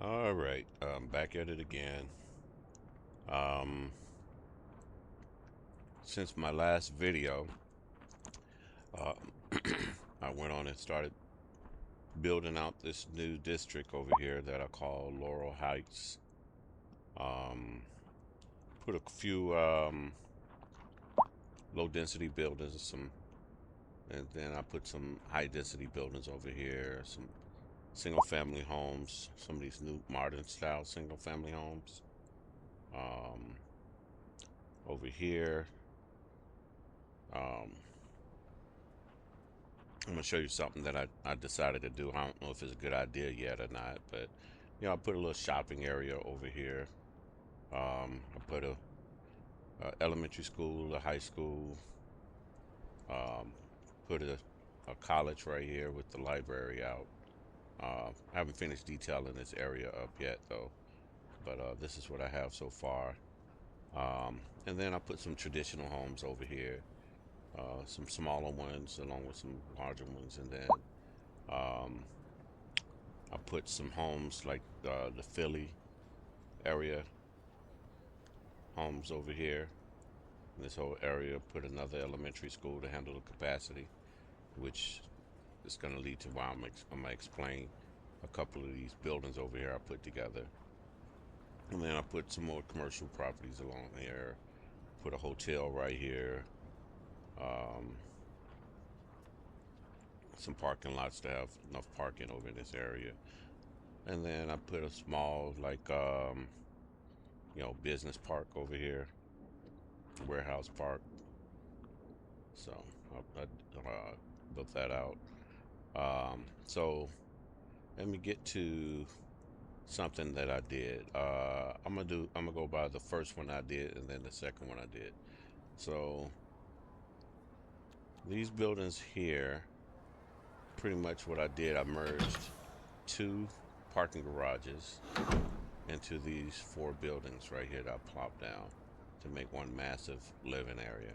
All right, back at it again. Um, since my last video, uh, I went on and started building out this new district over here that I call Laurel Heights. Um, put a few low density buildings, and then I put some high density buildings over here, some single family homes, some of these new modern style single family homes. Um, over here. Um, I'm gonna show you something that I decided to do. I don't know if it's a good idea yet or not, but I put a little shopping area over here. I put a elementary school, a high school, um, put a college right here with the library out. I haven't finished detailing this area up yet though, but this is what I have so far. And then I put some traditional homes over here, some smaller ones along with some larger ones, and then um, I put some homes like the Philly area homes over here. In this whole area, put another elementary school to handle the capacity, which is going to lead to why I'm going to explain a couple of these buildings over here I put together. And then I put some more commercial properties along here. Put a hotel right here. Um, some parking lots to have enough parking over in this area. And then I put a small, like, business park over here, warehouse park. So I built that out. So let me get to something that I did. I'm gonna go by the first one I did and then the second one I did. So these buildings here, pretty much what I did, I merged two parking garages into these four buildings right here that I plopped down to make one massive living area.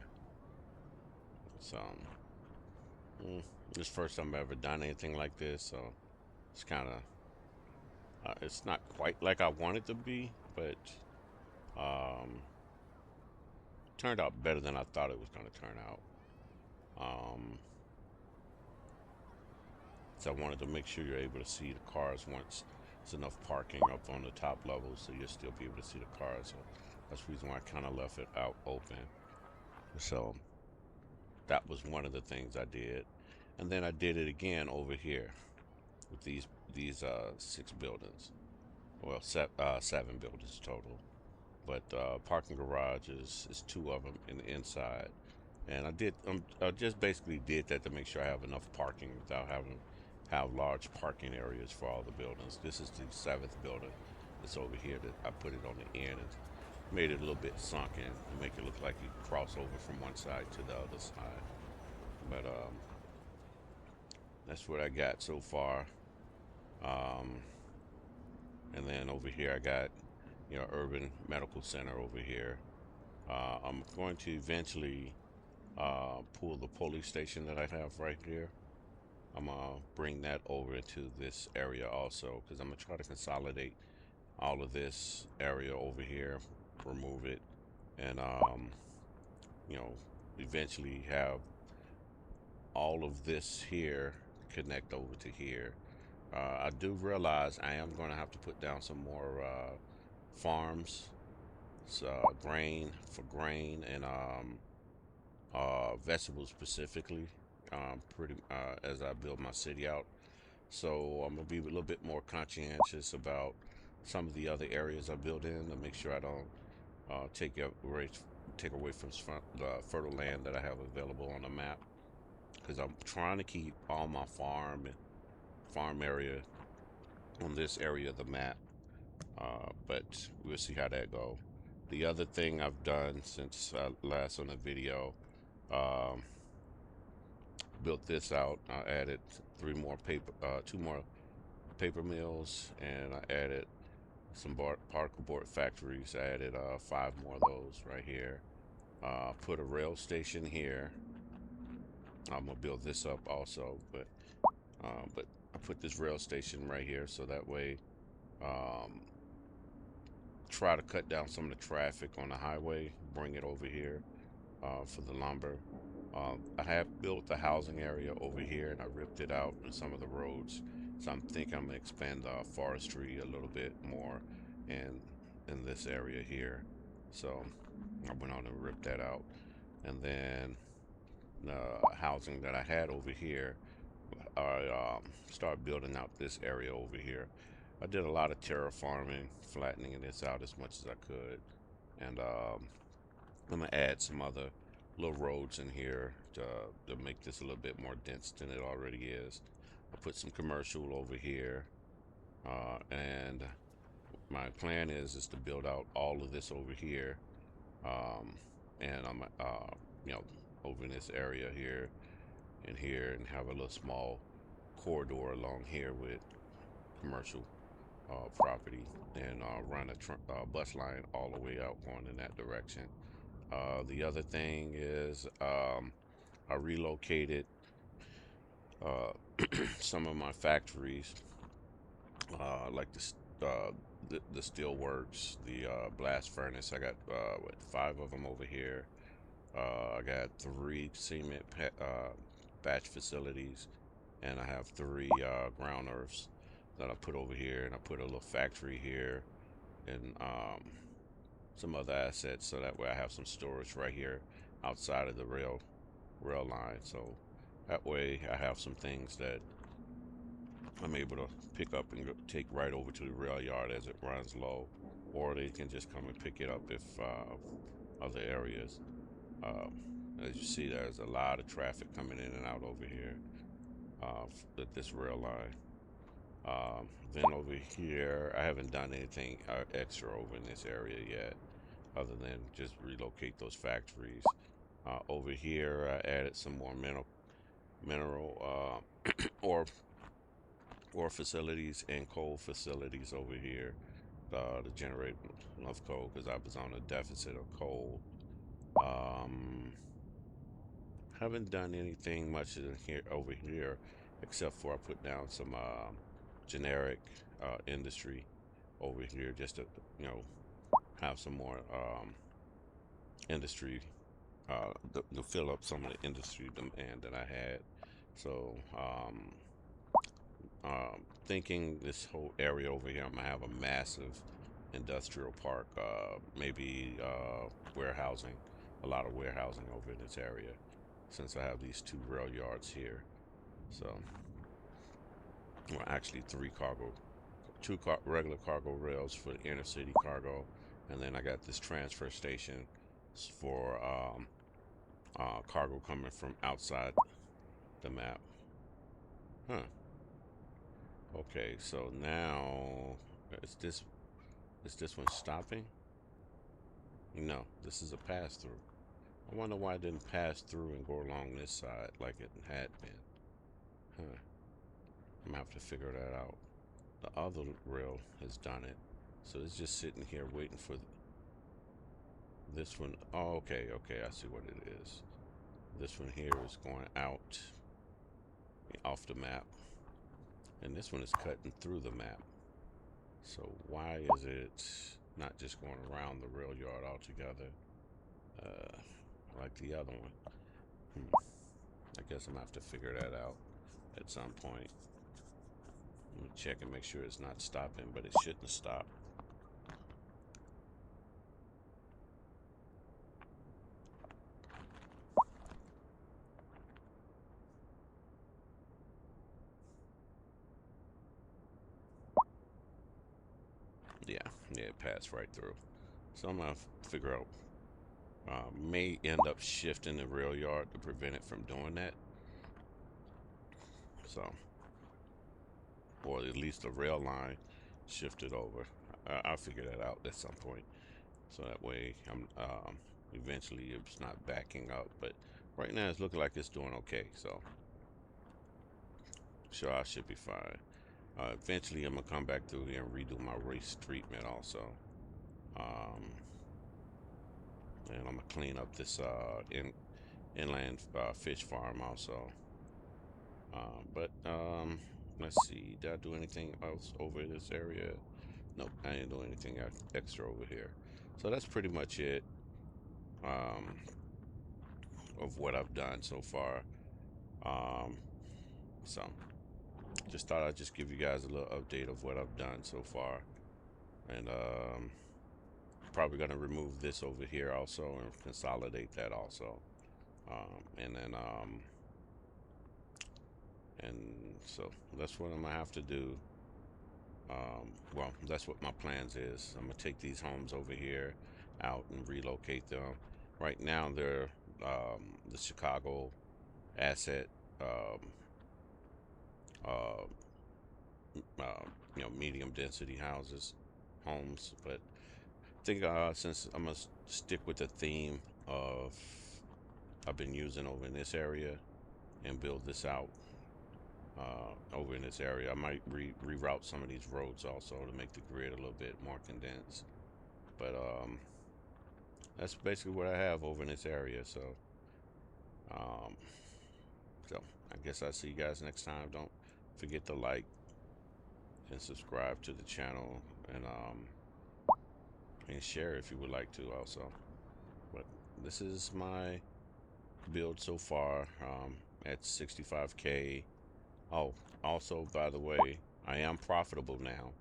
So this first time I've ever done anything like this, so it's kind of it's not quite like I want it to be, but um, turned out better than I thought it was going to turn out. Um, so I wanted to make sure you're able to see the cars once it's enough parking up on the top level, so you'll still be able to see the cars. So that's the reason why I kind of left it out open. So that was one of the things I did, and then I did it again over here with these six buildings. Well, seven buildings total. But parking garages is two of them in the inside, and I just basically did that to make sure I have enough parking without having have large parking areas for all the buildings. This is the seventh building that's over here that I put it on the end and made it a little bit sunken to make it look like you cross over from one side to the other side. But that's what I got so far. Um, and then over here I got urban medical center over here. I'm going to eventually pull the police station that I have right here. I'm gonna bring that over into this area also because I'm gonna try to consolidate all of this area over here, remove it, and you know, eventually have all of this here connect over to here. I do realize I am going to have to put down some more farms, grain and vegetables specifically, pretty as I build my city out. So I'm gonna be a little bit more conscientious about some of the other areas I build in to make sure I don't take away from the fertile land that I have available on the map. Because I'm trying to keep all my farm area on this area of the map. But we'll see how that go. The other thing I've done since last on the video, um, built this out. I added two more paper mills, and I added some particle board factories. I added five more of those right here. Put a rail station here. I'm gonna build this up also, but I put this rail station right here so that way Um, Try to cut down some of the traffic on the highway, bring it over here for the lumber. I have built the housing area over here and I ripped it out in some of the roads. So I'm thinking I'm gonna expand forestry a little bit more in in this area here. So I went on and ripped that out. And then the housing that I had over here, I started building out this area over here. I did a lot of terraforming, flattening this out as much as I could. And I'm gonna add some other little roads in here to make this a little bit more dense than it already is. I put some commercial over here, and my plan is to build out all of this over here, um, and I'm you know over in this area here and here, and have a little small corridor along here with commercial property, and run a bus line all the way out going in that direction. The other thing is I relocated uh, some of my factories, like the steel works, the blast furnace. I got what, five of them over here. I got three batch facilities, and I have three ground earths that I put over here, and I put a little factory here, and some other assets, so that way I have some storage right here outside of the rail line. So that way I have some things that I'm able to pick up and take right over to the rail yard as it runs low, or they can just come and pick it up if other areas. Uh, as you see, there's a lot of traffic coming in and out over here at this rail line. Then over here, I haven't done anything extra over in this area yet, other than just relocate those factories. Over here, I added some more mineral ore ore facilities and coal facilities over here to generate enough coal because I was on a deficit of coal. Um, haven't done anything much in here over here except for I put down some generic industry over here just to you know have some more industry to fill up some of the industry demand that I had. So thinking this whole area over here, I'm gonna have a massive industrial park, maybe warehousing, a lot of warehousing over in this area, since I have these two rail yards here. So, well, actually three regular cargo rails for the inner city cargo, and then I got this transfer station for cargo coming from outside the map. Huh. Okay, so now is this one stopping? No, this is a pass through. I wonder why it didn't pass through and go along this side like it had been. Huh. I'm gonna have to figure that out. The other rail has done it, so it's just sitting here waiting for this one. Oh, okay, okay, I see what it is. This one here is going out off the map, and this one is cutting through the map. So why is it not just going around the rail yard altogether, uh, like the other one? Hmm. I guess I'm gonna have to figure that out at some point. Let me check and make sure it's not stopping, but it shouldn't stop. Yeah, yeah, it passed right through. So I'm gonna figure out. May end up shifting the rail yard to prevent it from doing that. So, or at least the rail line shifted over. I'll figure that out at some point. So that way, I'm eventually it's not backing up. But right now, it's looking like it's doing okay. So, sure, I should be fine. Eventually, I'm gonna come back through here and redo my race treatment also. Um, and I'm gonna clean up this inland fish farm also. But let's see, did I do anything else over this area? Nope, I ain't doing anything extra over here. So that's pretty much it, um, of what I've done so far. Um, so just thought I'd just give you guys a little update of what I've done so far. And probably gonna remove this over here also and consolidate that also. And then and so that's what I'm gonna have to do. Well, that's what my plans is. I'm gonna take these homes over here out and relocate them. Right now, they're the Chicago asset, um, uh, uh, medium density houses, homes. But I think since I'm gonna stick with the theme of I've been using over in this area and build this out over in this area, I might reroute some of these roads also to make the grid a little bit more condensed. But that's basically what I have over in this area. Um, so I guess I'll see you guys next time. Don't forget to like and subscribe to the channel, and share if you would like to also. But this is my build so far, at 65K. Oh, also, by the way, I am profitable now.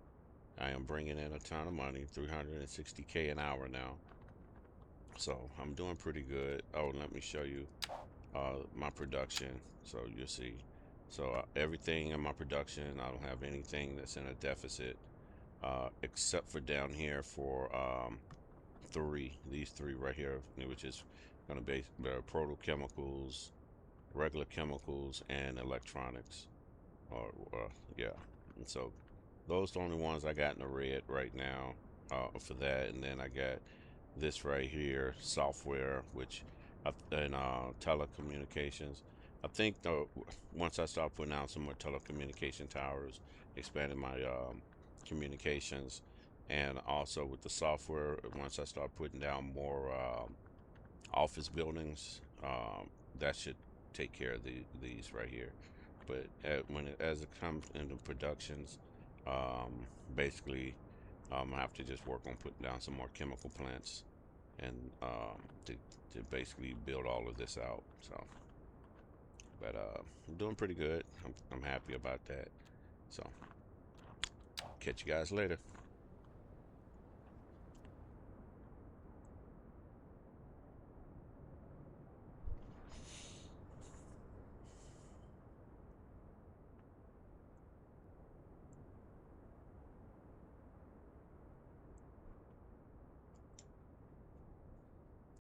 I am bringing in a ton of money, 360K an hour now. So I'm doing pretty good. Oh, let me show you my production so you'll see. So everything in my production, I don't have anything that's in a deficit, except for down here for these three right here, which is going to be protochemicals, regular chemicals, and electronics. Or yeah, and so those are the only ones I got in the red right now, for that. And then I got this right here, software, which and telecommunications. I think once I start putting out some more telecommunication towers, expanding my communications, and also with the software, once I start putting down more office buildings, that should take care of these right here. But as it comes into productions, um, basically, I have to just work on putting down some more chemical plants and to basically build all of this out. So, but I'm doing pretty good. I'm happy about that. So, catch you guys later.